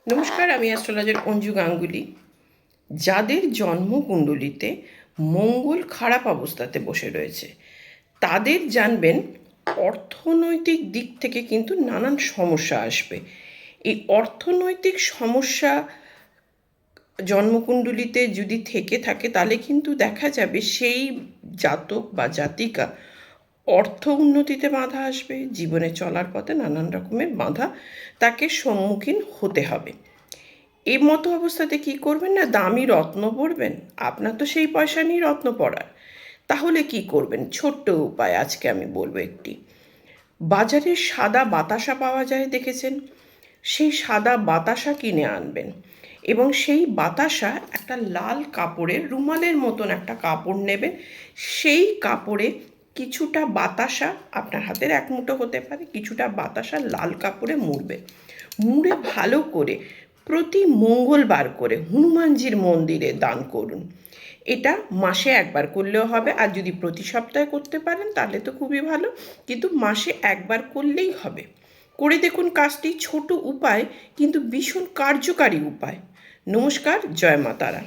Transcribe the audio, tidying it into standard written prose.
নমস্কার, আমি অ্যাস্ট্রোলজার অঞ্জু গাঙ্গুলি। যাদের জন্মকুণ্ডলিতে মঙ্গল খারাপ অবস্থাতে বসে রয়েছে তাদের জানবেন অর্থনৈতিক দিক থেকে কিন্তু নানান সমস্যা আসবে। এই অর্থনৈতিক সমস্যা জন্মকুণ্ডলিতে যদি থেকে থাকে তাহলে কিন্তু দেখা যাবে সেই জাতক বা জাতিকা অর্থ উন্নতিতে বাধা আসবে, জীবনে চলার পথে নানান রকমের বাধা তাকে সম্মুখীন হতে হবে। এই মতো অবস্থাতে কি করবেন না, দামি রত্ন পরবেন? আপনার তো সেই পয়সা নেই রত্ন পরার। তাহলে কি করবেন? ছোট্ট উপায় আজকে আমি বলবো একটি। বাজারে সাদা বাতাসা পাওয়া যায়, দেখেছেন? সেই সাদা বাতাসা কিনে আনবেন এবং সেই বাতাসা একটা লাল কাপড়ের, রুমালের মতন একটা কাপড় নেবেন। সেই কাপড়ে কিছুটা বাতাসা, আপনার হাতের এক মুঠো হতে পারে, কিছুটা বাতাসা লাল কাপড়ে মুড়বে। মুড়ে ভালো করে প্রতি মঙ্গলবার করে হনুমানজির মন্দিরে দান করুন। এটা মাসে একবার করলেও হবে, আর যদি প্রতি সপ্তাহে করতে পারেন তাহলে তো খুবই ভালো, কিন্তু মাসে একবার করলেই হবে। করে দেখুন কাজটি। ছোট উপায় কিন্তু ভীষণ কার্যকারী উপায়। নমস্কার, জয় মা তারা।